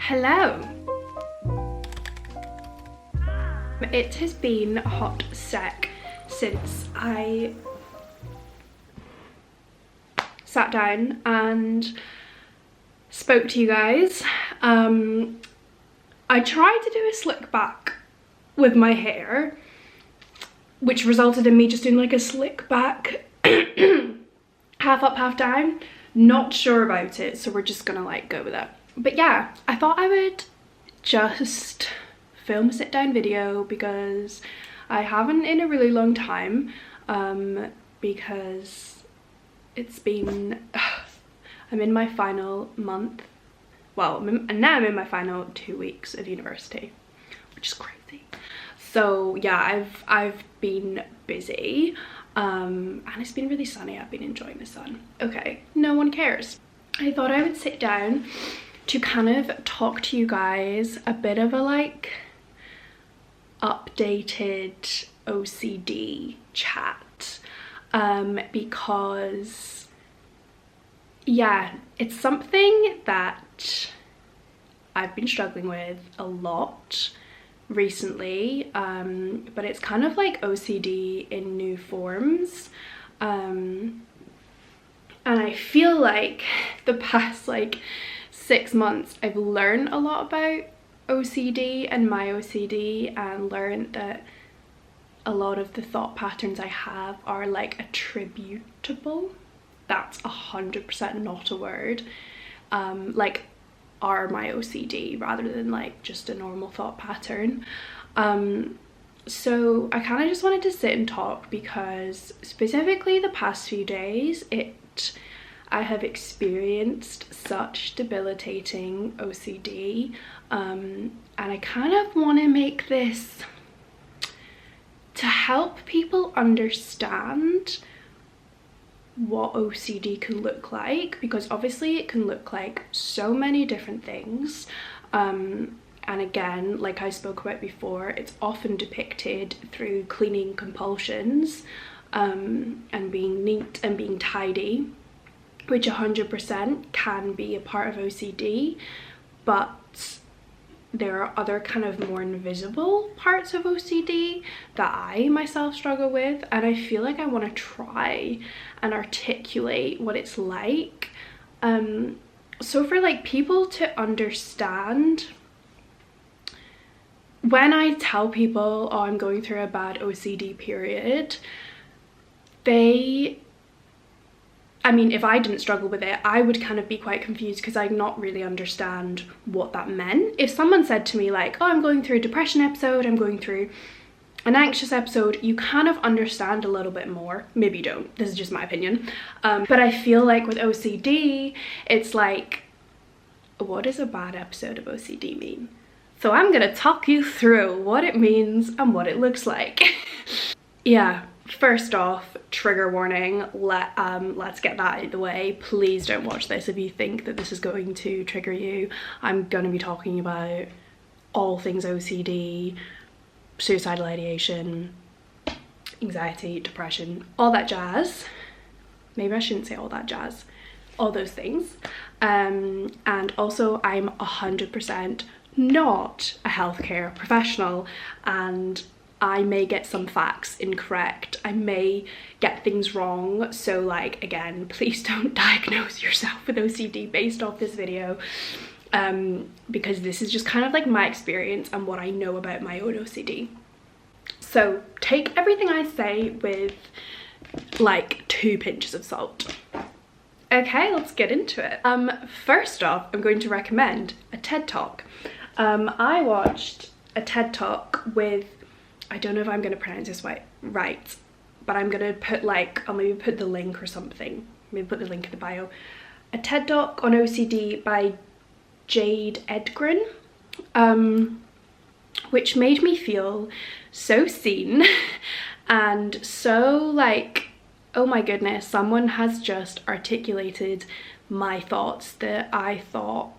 Hello. It has been a hot sec since I sat down and spoke to you guys. I tried to do a slick back with my hair, which resulted in me just doing like a slick back half up, half down. Not sure about it, so we're just gonna like go with it. But yeah, I thought I would just film a sit down video because I haven't in a really long time, because it's been I'm in my final month, well, now I'm in my final 2 weeks of university, which is crazy. So yeah, I've been busy, and it's been really sunny. I've been enjoying the sun. Okay, no one cares. I thought I would sit down to kind of talk to you guys a bit of a like updated OCD chat, because yeah, it's something that I've been struggling with a lot recently, but it's kind of like OCD in new forms, and I feel like the past like 6 months I've learned a lot about OCD and my OCD, and learned that a lot of the thought patterns I have are like attributable. That's 100% not a word. Like are my OCD rather than like just a normal thought pattern. So I kind of just wanted to sit and talk because specifically the past few days I have experienced such debilitating OCD, and I kind of want to make this to help people understand what OCD can look like, because obviously it can look like so many different things, and again, like I spoke about before, it's often depicted through cleaning compulsions, and being neat and being tidy, which 100% can be a part of OCD, but there are other kind of more invisible parts of OCD that I myself struggle with, and I feel like I want to try and articulate what it's like, so for like people to understand. When I tell people, oh, I'm going through a bad OCD period, I mean, if I didn't struggle with it, I would kind of be quite confused because I'd not really understand what that meant. If someone said to me like, oh, I'm going through a depression episode, I'm going through an anxious episode, you kind of understand a little bit more. Maybe you don't, this is just my opinion. But I feel like with OCD, it's like, what does a bad episode of OCD mean? So I'm gonna talk you through what it means and what it looks like. Yeah. First off, trigger warning, let's get that out of the way. Please don't watch this if you think that this is going to trigger you. I'm going to be talking about all things OCD, suicidal ideation, anxiety, depression, all that jazz. Maybe I shouldn't say all that jazz, all those things. And also I'm 100% not a healthcare professional, and I may get some facts incorrect, I may get things wrong, so like again, please don't diagnose yourself with OCD based off this video, because this is just kind of like my experience and what I know about my own OCD. So take everything I say with like 2 pinches of salt. Okay, let's get into it. First off, I'm going to recommend a TED Talk. I watched a TED Talk with, I don't know if I'm going to pronounce this right, but I'm going to put like, I'll maybe put the link or something, maybe put the link in the bio. A TED Talk on OCD by Jade Edgren, which made me feel so seen and so like, oh my goodness, someone has just articulated my thoughts that I thought,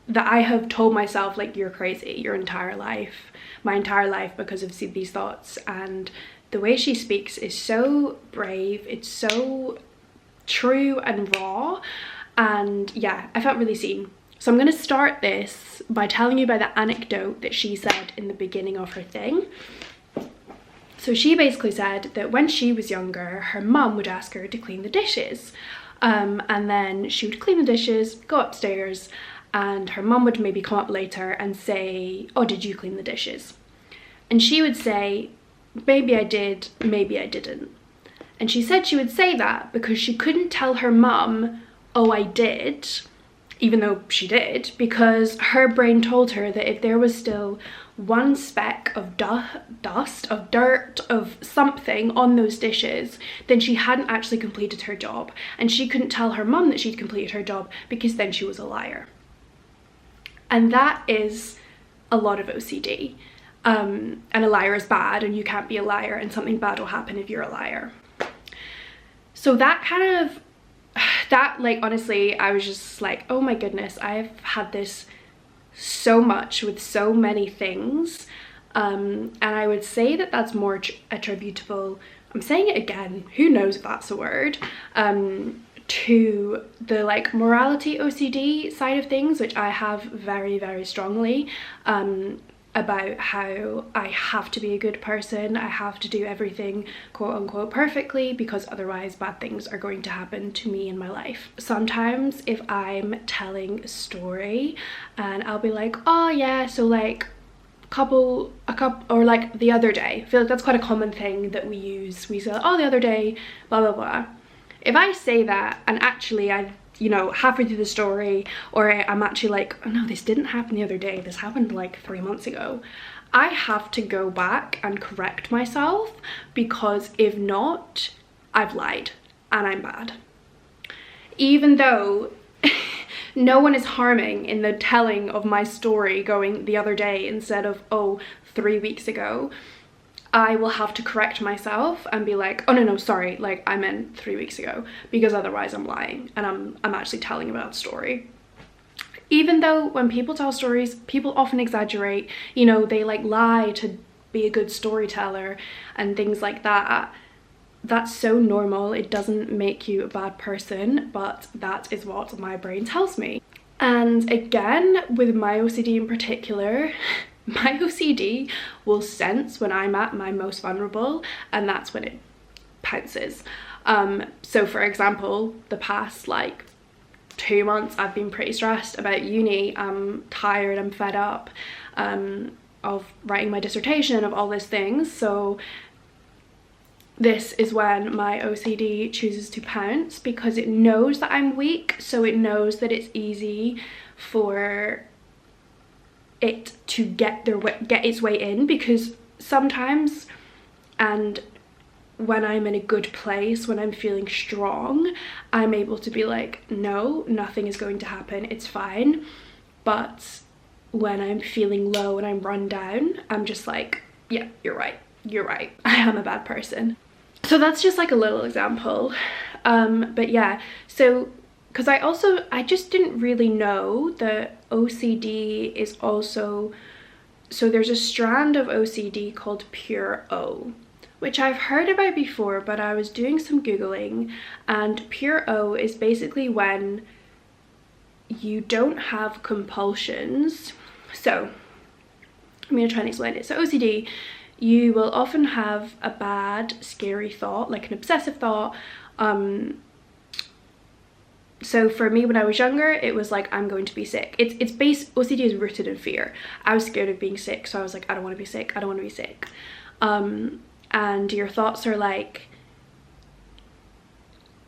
that I have told myself like, you're crazy your entire life, my entire life, because of these thoughts. And the way she speaks is so brave, it's so true and raw, and yeah, I felt really seen. So I'm going to start this by telling you about the anecdote that she said in the beginning of her thing. So she basically said that when she was younger, her mum would ask her to clean the dishes. And then she would clean the dishes, go upstairs, and her mum would maybe come up later and say, oh, did you clean the dishes? And she would say, maybe I did, maybe I didn't. And she said she would say that because she couldn't tell her mum, oh, I did, even though she did, because her brain told her that if there was still one speck of dust, of dirt, of something on those dishes, then she hadn't actually completed her job. And she couldn't tell her mum that she'd completed her job because then she was a liar. And that is a lot of OCD. And a liar is bad, and you can't be a liar, and something bad will happen if you're a liar. So that like, honestly, I was just like, oh my goodness, I've had this so much with so many things. And I would say that that's more attributable, I'm saying it again, who knows if that's a word, to the like morality OCD side of things, which I have very, very strongly, about how I have to be a good person, I have to do everything quote unquote perfectly because otherwise bad things are going to happen to me in my life. Sometimes if I'm telling a story and I'll be like, oh yeah, so like a couple, or like the other day, I feel like that's quite a common thing that we use. We say, oh, the other day, blah, blah, blah. If I say that and actually you know, halfway through the story, or I'm actually like, oh no, this didn't happen the other day, this happened like 3 months ago, I have to go back and correct myself, because if not, I've lied and I'm bad. Even though no one is harming in the telling of my story going the other day instead of, oh, 3 weeks ago, I will have to correct myself and be like, oh no, sorry, like I meant 3 weeks ago, because otherwise I'm lying and I'm actually telling a bad story. Even though when people tell stories, people often exaggerate, you know, they like lie to be a good storyteller and things like that. That's so normal. It doesn't make you a bad person, but that is what my brain tells me. And again, with my OCD in particular, my OCD will sense when I'm at my most vulnerable, and that's when it pounces. So for example, the past like 2 months I've been pretty stressed about uni. I'm tired, I'm fed up of writing my dissertation, of all these things. So this is when my OCD chooses to pounce, because it knows that I'm weak, so it knows that it's easy for it to get its way in, because sometimes, and when I'm in a good place, when I'm feeling strong, I'm able to be like, no, nothing is going to happen, it's fine. But when I'm feeling low and I'm run down, I'm just like, yeah, you're right, I am a bad person. So that's just like a little example. But yeah, so because I just didn't really know that OCD is also, so there's a strand of OCD called pure O, which I've heard about before, but I was doing some Googling, and pure O is basically when you don't have compulsions. So I'm going to try and explain it. So OCD, you will often have a bad, scary thought, like an obsessive thought. So for me, when I was younger, it was like, I'm going to be sick. OCD is rooted in fear. I was scared of being sick, so I was like, I don't want to be sick, I don't want to be sick. And your thoughts are like,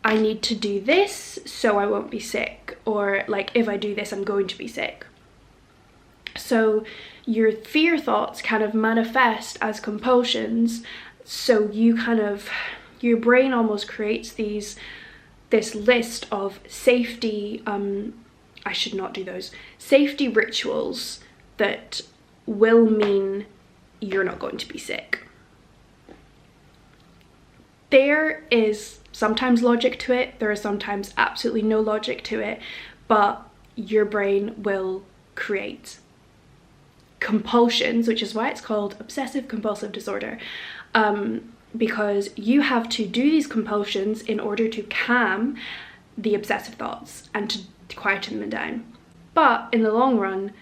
I need to do this so I won't be sick, or like, if I do this, I'm going to be sick. So your fear thoughts kind of manifest as compulsions. So your brain almost creates this list of safety, I should not do those, safety rituals that will mean you're not going to be sick. There is sometimes logic to it, there is sometimes absolutely no logic to it, but your brain will create compulsions, which is why it's called obsessive compulsive disorder, because you have to do these compulsions in order to calm the obsessive thoughts and to quieten them down. But in the long run,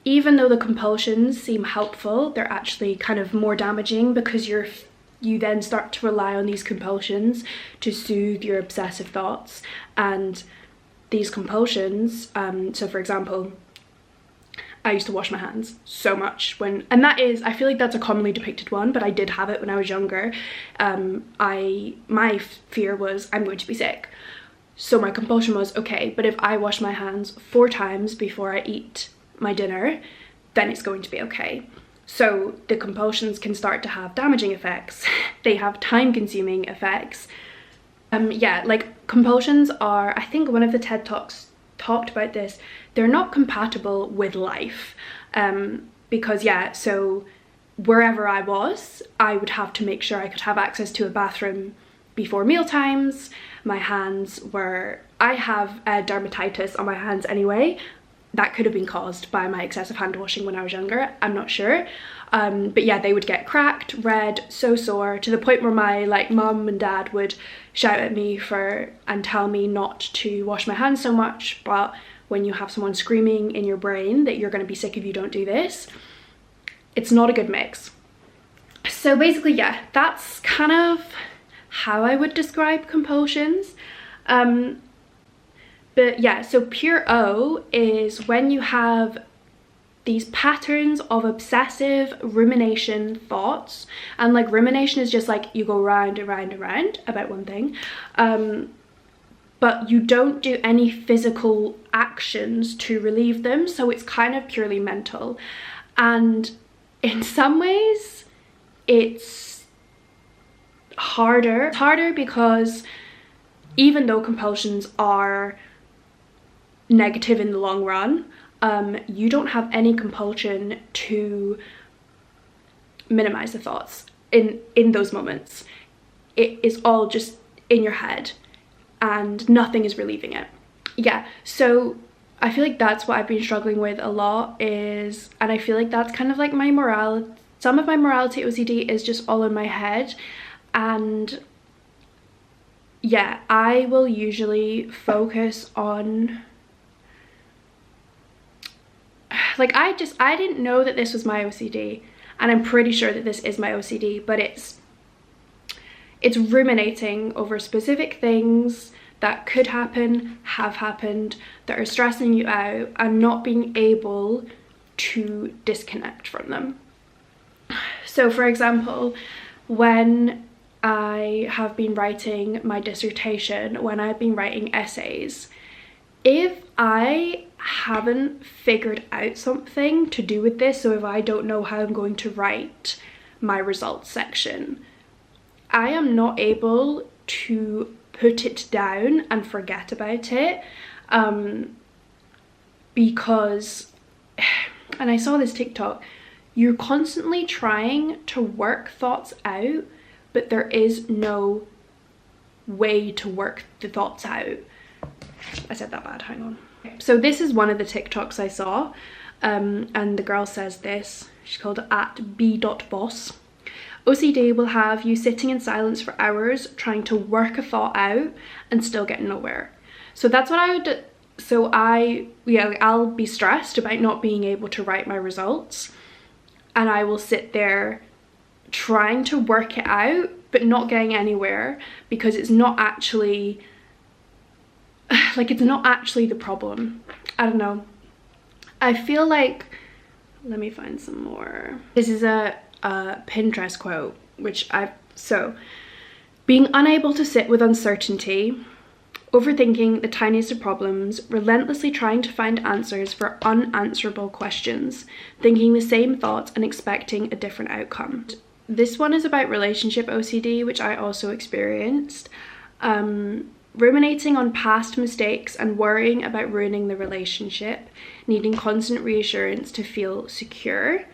even though the compulsions seem helpful, they're actually kind of more damaging, because you then start to rely on these compulsions to soothe your obsessive thoughts. And these compulsions, so for example, I used to wash my hands so much and that is, I feel like that's a commonly depicted one, but I did have it when I was younger. My fear was, I'm going to be sick. So my compulsion was, okay, but if I wash my hands 4 times before I eat my dinner, then it's going to be okay. So the compulsions can start to have damaging effects. They have time-consuming effects. Yeah, like compulsions are, I think one of the TED Talks talked about this, they're not compatible with life. Because yeah, so wherever I was, I would have to make sure I could have access to a bathroom before meal times. My hands were, I have dermatitis on my hands anyway. That could have been caused by my excessive hand washing when I was younger, I'm not sure. But yeah, they would get cracked, red, so sore, to the point where my like mum and dad would shout at me and tell me not to wash my hands so much. But when you have someone screaming in your brain that you're going to be sick if you don't do this, it's not a good mix. So basically, yeah, that's kind of how I would describe compulsions. But yeah, so pure O is when you have these patterns of obsessive rumination thoughts. And like rumination is just like you go round and round and round about one thing. But you don't do any physical actions to relieve them. So it's kind of purely mental. And in some ways, it's harder. It's harder because even though compulsions are negative in the long run, you don't have any compulsion to minimize the thoughts in those moments. It is all just in your head and nothing is relieving it. Yeah, so I feel like that's what I've been struggling with a lot and I feel like that's kind of like my some of my morality OCD is just all in my head. And yeah, I will usually focus on, like I didn't know that this was my OCD, and I'm pretty sure that this is my OCD, but it's ruminating over specific things that could happen, have happened, that are stressing you out, and not being able to disconnect from them. So for example, when I have been writing my dissertation, when I've been writing essays, if I haven't figured out something to do with this, so if I don't know how I'm going to write my results section, I am not able to put it down and forget about it, because, and I saw this TikTok, you're constantly trying to work thoughts out, but there is no way to work the thoughts out. I said that bad, hang on. So this is one of the TikToks I saw, and the girl says this, she's called @b.boss. OCD will have you sitting in silence for hours trying to work a thought out and still get nowhere. So that's what I would do. So I'll be stressed about not being able to write my results, and I will sit there trying to work it out but not getting anywhere, because it's not actually the problem. I don't know. I feel like, let me find some more. This is a Pinterest quote, so being unable to sit with uncertainty, overthinking the tiniest of problems, relentlessly trying to find answers for unanswerable questions, thinking the same thoughts and expecting a different outcome. This one is about relationship OCD, which I also experienced. Ruminating on past mistakes and worrying about ruining the relationship, needing constant reassurance to feel secure.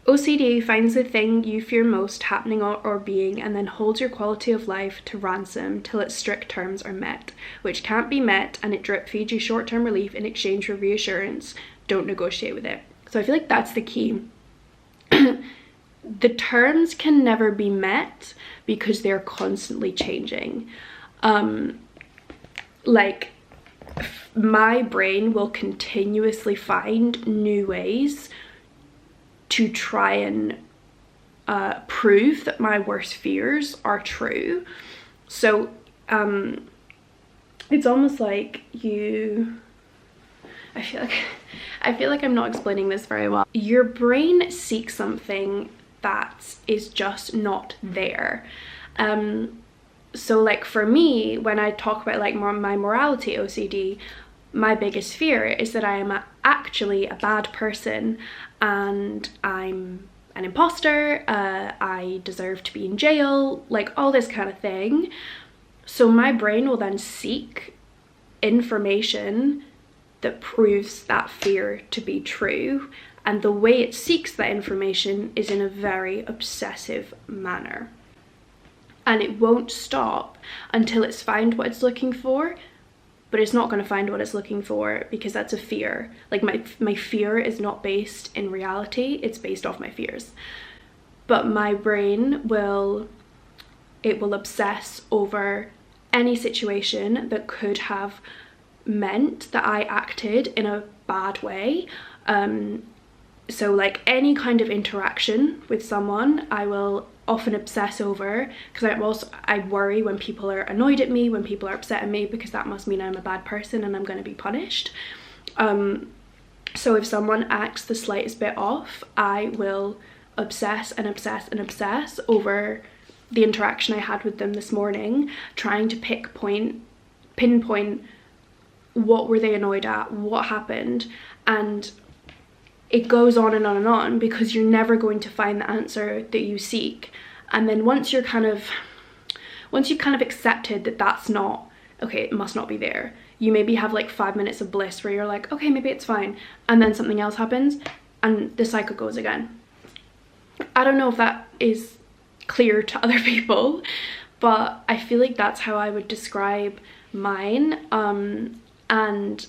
OCD finds the thing you fear most happening or being, and then holds your quality of life to ransom till its strict terms are met, which can't be met, and it drip feeds you short-term relief in exchange for reassurance. Don't negotiate with it. So I feel like that's the key. The terms can never be met because they're constantly changing. Like my brain will continuously find new ways to try and prove that my worst fears are true. So it's almost like I feel like I'm not explaining this very well. Your brain seeks something that is just not there. So like for me, when I talk about like my morality OCD, my biggest fear is that I am actually a bad person and I'm an imposter, I deserve to be in jail, like all this kind of thing. So my brain will then seek information that proves that fear to be true, and the way it seeks that information is in a very obsessive manner. And it won't stop until it's found what it's looking for, but it's not going to find what it's looking for because that's a fear. Like my fear is not based in reality, it's based off my fears. But my brain will obsess over any situation that could have meant that I acted in a bad way. So like any kind of interaction with someone, I will often obsess over, because I worry when people are annoyed at me, when people are upset at me, because that must mean I'm a bad person and I'm going to be punished. So if someone acts the slightest bit off, I will obsess and obsess and obsess over the interaction I had with them this morning, trying to pinpoint what were they annoyed at, what happened, and it goes on and on and on, because you're never going to find the answer that you seek. And then once you've kind of accepted that that's not okay, it must not be there, you maybe have like 5 minutes of bliss where you're like, okay, maybe it's fine, and then something else happens and the cycle goes again. I don't know if that is clear to other people, but I feel like that's how I would describe mine. And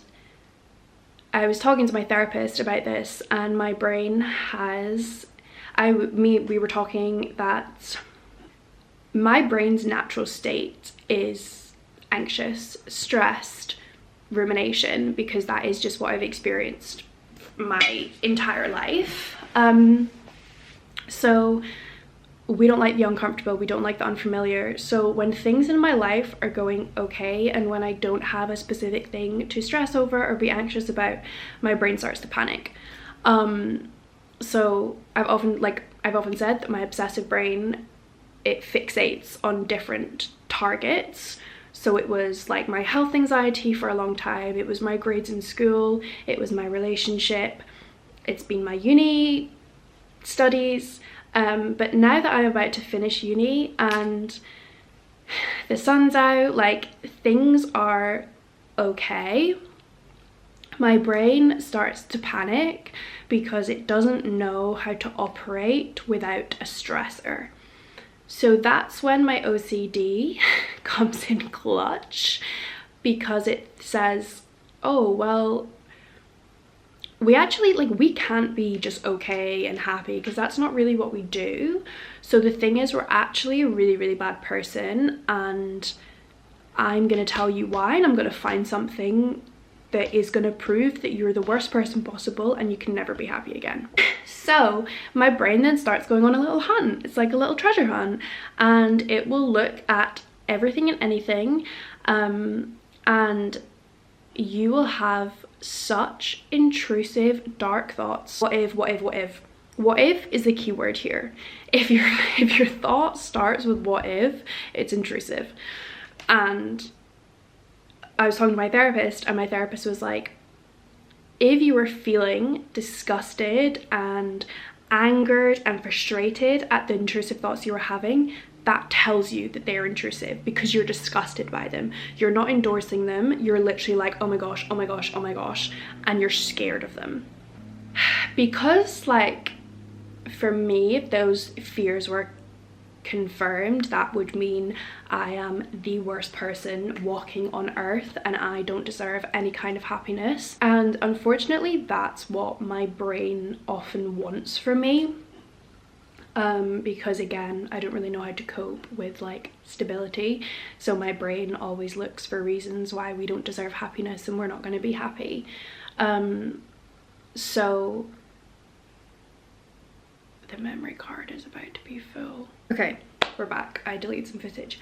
I was talking to my therapist about this, and my brain we were talking that my brain's natural state is anxious, stressed, rumination, because that is just what I've experienced my entire life. So we don't like the uncomfortable, we don't like the unfamiliar. So when things in my life are going okay, and when I don't have a specific thing to stress over or be anxious about, my brain starts to panic. So I've often said that my obsessive brain, it fixates on different targets. So it was like my health anxiety for a long time, it was my grades in school, it was my relationship, it's been my uni studies. But now that I'm about to finish uni and the sun's out, like things are okay, my brain starts to panic because it doesn't know how to operate without a stressor. So that's when my OCD comes in clutch, because it says, oh, well, we actually, like, we can't be just okay and happy, because that's not really what we do. So the thing is, we're actually a really, really bad person, and I'm gonna tell you why, and I'm gonna find something that is gonna prove that you're the worst person possible and you can never be happy again. So my brain then starts going on a little hunt. It's like a little treasure hunt, and it will look at everything and anything, and you will have such intrusive, dark thoughts. What if, what if, what if? What if is the key word here. If your thought starts with what if, it's intrusive. And I was talking to my therapist, and my therapist was like, if you were feeling disgusted and angered and frustrated at the intrusive thoughts you were having, that tells you that they're intrusive, because you're disgusted by them. You're not endorsing them, you're literally like, oh my gosh, oh my gosh, oh my gosh, and you're scared of them. Because, like, for me, if those fears were confirmed, that would mean I am the worst person walking on earth and I don't deserve any kind of happiness. And unfortunately, that's what my brain often wants from me. because again, I don't really know how to cope with like stability, so my brain always looks for reasons why we don't deserve happiness and we're not going to be happy. So the memory card is about to be full. Okay, we're back. I deleted some footage.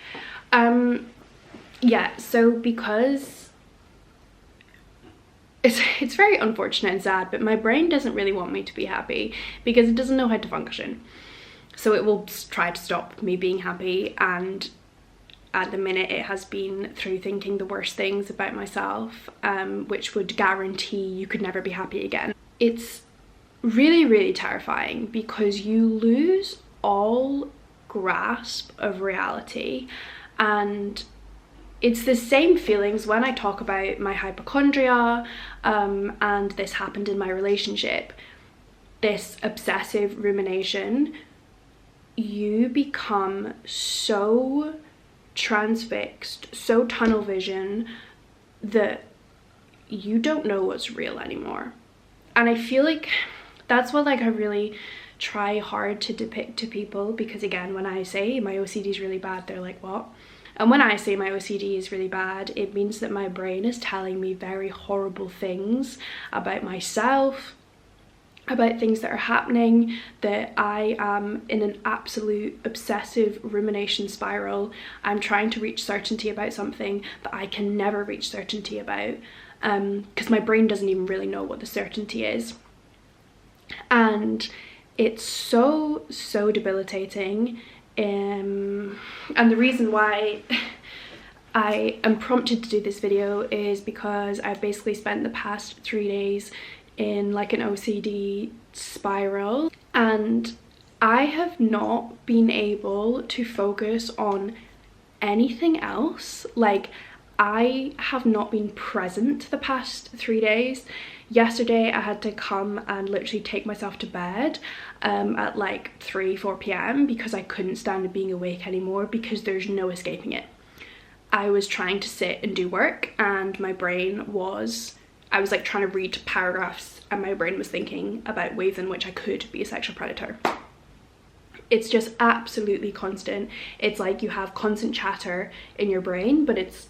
Yeah, so because it's very unfortunate and sad, but my brain doesn't really want me to be happy because it doesn't know how to function. So it will try to stop me being happy, and at the minute it has been through thinking the worst things about myself, which would guarantee you could never be happy again. It's really, really terrifying because you lose all grasp of reality, and it's the same feelings when I talk about my hypochondria, and this happened in my relationship, this obsessive rumination. You become so transfixed, so tunnel vision, that you don't know what's real anymore. And I feel like that's what like I really try hard to depict to people, because again, when I say my OCD is really bad, they're like, what? And when I say my OCD is really bad, it means that my brain is telling me very horrible things about myself, about things that are happening, that I am in an absolute obsessive rumination spiral. I'm trying to reach certainty about something that I can never reach certainty about, because my brain doesn't even really know what the certainty is. And it's so debilitating. And the reason why I am prompted to do this video is because I've basically spent the past 3 days in like an OCD spiral, and I have not been able to focus on anything else. Like, I have not been present the past 3 days. Yesterday I had to come and literally take myself to bed at like 3-4 p.m. because I couldn't stand being awake anymore, because there's no escaping it. I was trying to sit and do work, and my brain was, I was like trying to read paragraphs, and my brain was thinking about ways in which I could be a sexual predator. It's just absolutely constant. It's like you have constant chatter in your brain, but it's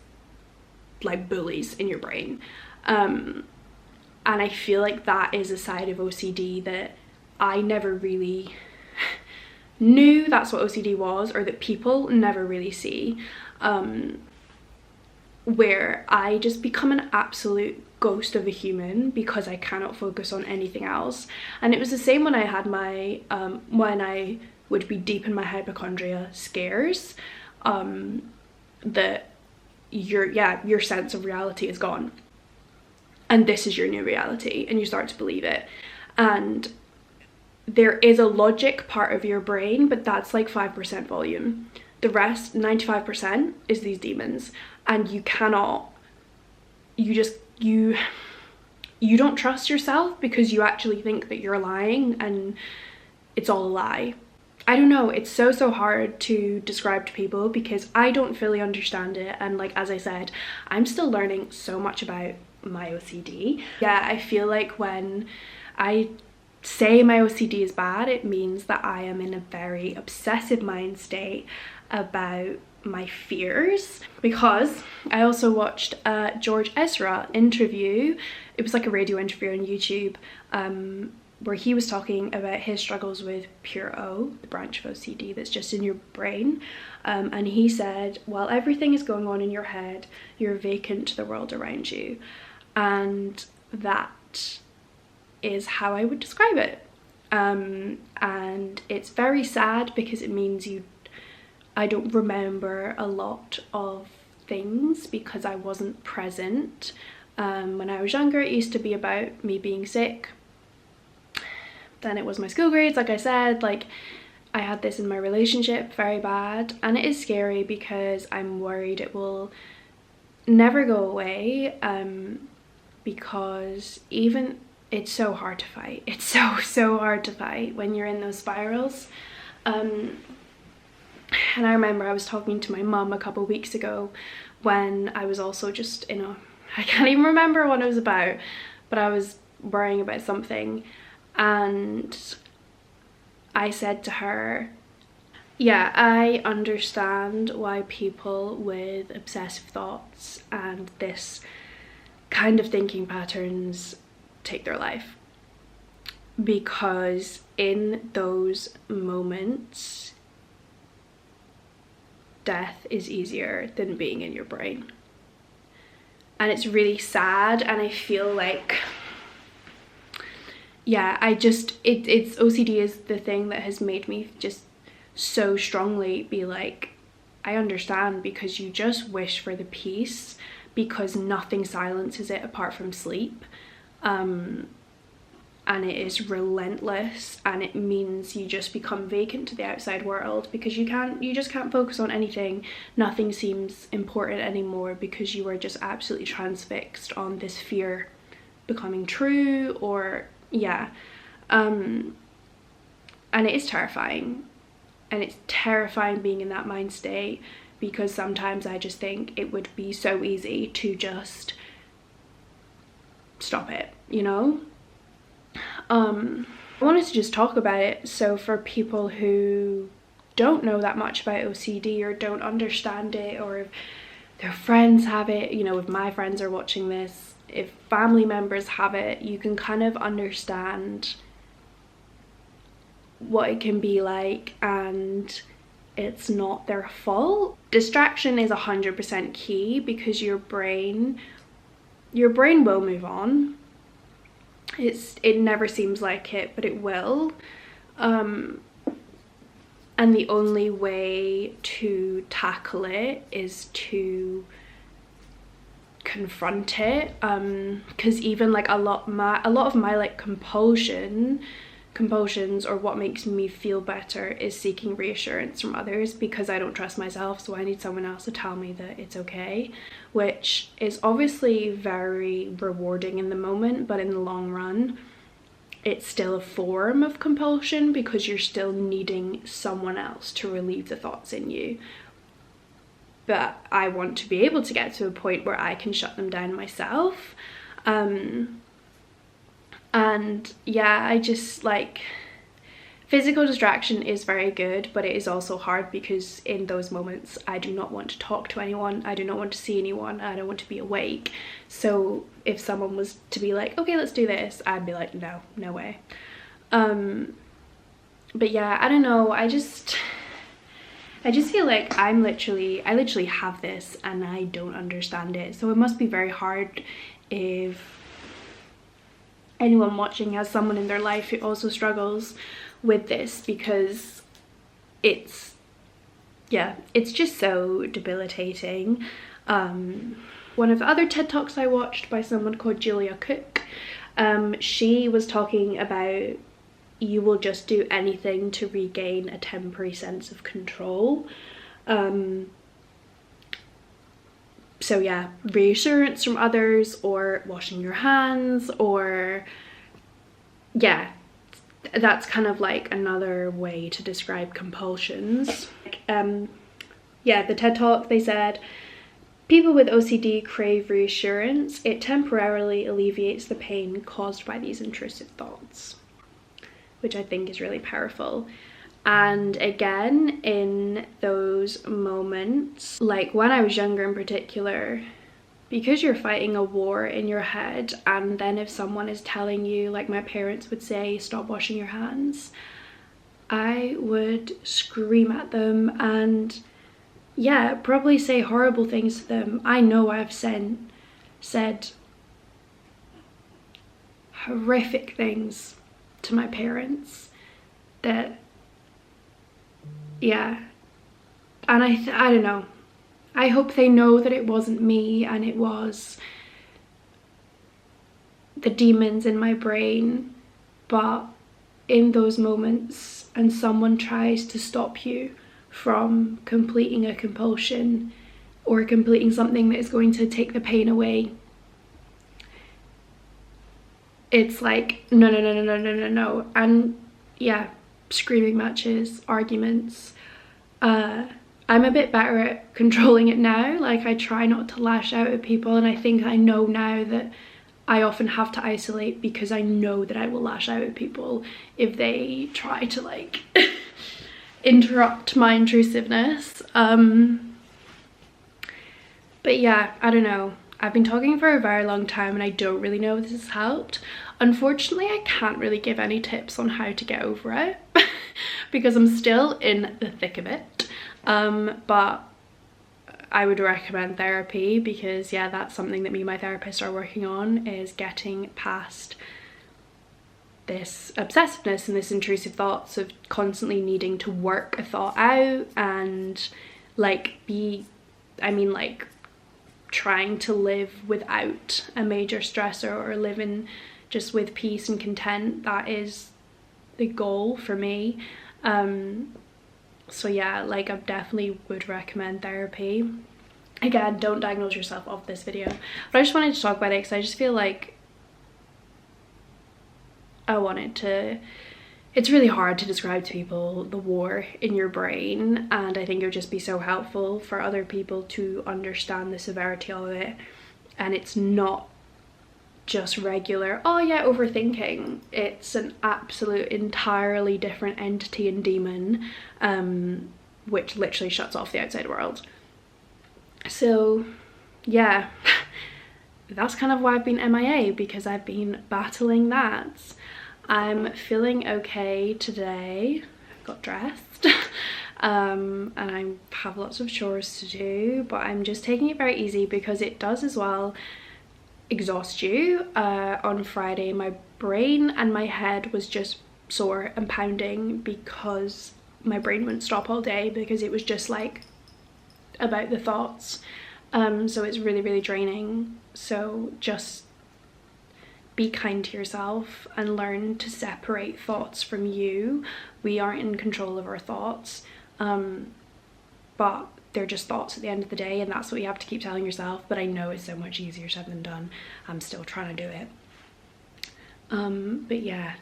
like bullies in your brain. And I feel like that is a side of OCD that I never really knew that's what OCD was, or that people never really see, where I just become an absolute ghost of a human because I cannot focus on anything else. And it was the same when I had my when I would be deep in my hypochondria scares, that your sense of reality is gone, and this is your new reality, and you start to believe it. And there is a logic part of your brain, but that's like 5% volume. The rest, 95%, is these demons, and you cannot, you don't trust yourself because you actually think that you're lying and it's all a lie. I don't know, it's so hard to describe to people because I don't fully understand it, and like as I said, I'm still learning so much about my OCD. Yeah, I feel like when I say my OCD is bad, it means that I am in a very obsessive mind state about my fears, because I also watched a George Ezra interview. It was like a radio interview on YouTube, where he was talking about his struggles with pure O, the branch of OCD that's just in your brain, and he said, while everything is going on in your head, you're vacant to the world around you. And that is how I would describe it. And it's very sad because it means I don't remember a lot of things because I wasn't present. When I was younger, it used to be about me being sick. Then it was my school grades, like I said. Like, I had this in my relationship very bad, and it is scary because I'm worried it will never go away, because even it's so hard to fight. It's so hard to fight when you're in those spirals. And I remember I was talking to my mum a couple of weeks ago when I was also just I can't even remember what it was about, but I was worrying about something, and I said to her, yeah, I understand why people with obsessive thoughts and this kind of thinking patterns take their life, because in those moments death is easier than being in your brain. And it's really sad, and I feel like, yeah, it's OCD is the thing that has made me just so strongly be like, I understand, because you just wish for the peace, because nothing silences it apart from sleep. And it is relentless, and it means you just become vacant to the outside world, because you just can't focus on anything. Nothing seems important anymore, because you are just absolutely transfixed on this fear becoming true, or yeah. And it is terrifying, and it's terrifying being in that mind state, because sometimes I just think it would be so easy to just stop it, you know? I wanted to just talk about it. So for people who don't know that much about OCD, or don't understand it, or if their friends have it, you know, if my friends are watching this, if family members have it, you can kind of understand what it can be like, and it's not their fault. Distraction is 100% key, because your brain will move on. It never seems like it, but it will. And the only way to tackle it is to confront it, because even like a lot of my like compulsions, or what makes me feel better, is seeking reassurance from others, because I don't trust myself, so I need someone else to tell me that it's okay, which is obviously very rewarding in the moment, but in the long run it's still a form of compulsion, because you're still needing someone else to relieve the thoughts in you. But I want to be able to get to a point where I can shut them down myself. And yeah, I just like, physical distraction is very good, but it is also hard, because in those moments I do not want to talk to anyone, I do not want to see anyone, I don't want to be awake. So if someone was to be like, okay, let's do this, I'd be like, no way. But yeah, I don't know, I just feel like I literally have this and I don't understand it. So it must be very hard if anyone watching has someone in their life who also struggles with this, because it's just so debilitating. One of the other TED Talks I watched by someone called Julia Cook, she was talking about, you will just do anything to regain a temporary sense of control. So yeah, reassurance from others, or washing your hands, or yeah, that's kind of like another way to describe compulsions. Yeah, the TED Talk, they said, people with OCD crave reassurance. It temporarily alleviates the pain caused by these intrusive thoughts, which I think is really powerful. And again, in those moments, like when I was younger in particular, because you're fighting a war in your head, and then if someone is telling you, like my parents would say, stop washing your hands, I would scream at them and yeah, probably say horrible things to them. I know I've said horrific things to my parents that, yeah, and I don't know, I hope they know that it wasn't me and it was the demons in my brain. But in those moments, and someone tries to stop you from completing a compulsion or completing something that is going to take the pain away, it's like no. And yeah, screaming matches, arguments. I'm a bit better at controlling it now. Like I try not to lash out at people, and I think I know now that I often have to isolate because I know that I will lash out at people if they try to like interrupt my intrusiveness. But yeah, I don't know. I've been talking for a very long time and I don't really know if this has helped. Unfortunately, I can't really give any tips on how to get over it because I'm still in the thick of it. But I would recommend therapy because yeah, that's something that me and my therapist are working on, is getting past this obsessiveness and this intrusive thoughts of constantly needing to work a thought out and like trying to live without a major stressor or living just with peace and content. That is the goal for me. So yeah, like I definitely would recommend therapy. Again, don't diagnose yourself off this video, but I just wanted to talk about it because I just feel like it's really hard to describe to people the war in your brain, and I think it would just be so helpful for other people to understand the severity of it. And it's not just regular, oh yeah, overthinking. It's an absolute entirely different entity and demon, which literally shuts off the outside world. So yeah, that's kind of why I've been MIA, because I've been battling that. I'm feeling okay today. Got dressed and I have lots of chores to do, but I'm just taking it very easy because it does as well exhaust you. On Friday my brain and my head was just sore and pounding because my brain wouldn't stop all day because it was just like about the thoughts. So it's really, really draining. So just be kind to yourself and learn to separate thoughts from you. We aren't in control of our thoughts, but they're just thoughts at the end of the day, and that's what you have to keep telling yourself. But I know it's so much easier said than done. I'm still trying to do it. But yeah,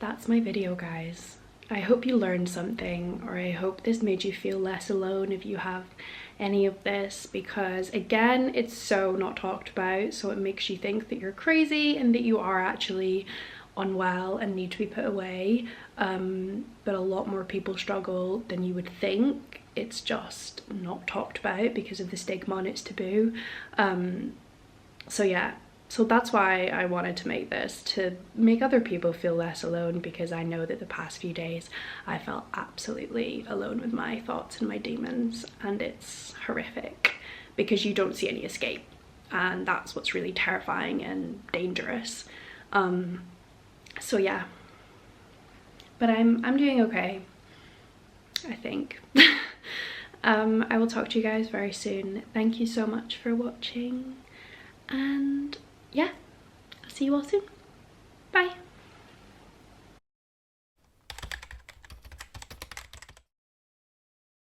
that's my video, guys. I hope you learned something, or I hope this made you feel less alone if you have any of this, because again, it's so not talked about, so it makes you think that you're crazy and that you are actually unwell and need to be put away. But a lot more people struggle than you would think. It's just not talked about because of the stigma and it's taboo. So yeah, so that's why I wanted to make this, to make other people feel less alone, because I know that the past few days I felt absolutely alone with my thoughts and my demons, and it's horrific because you don't see any escape, and that's what's really terrifying and dangerous. So yeah, but I'm doing okay, I think. I will talk to you guys very soon. Thank you so much for watching, and yeah, I'll see you all soon.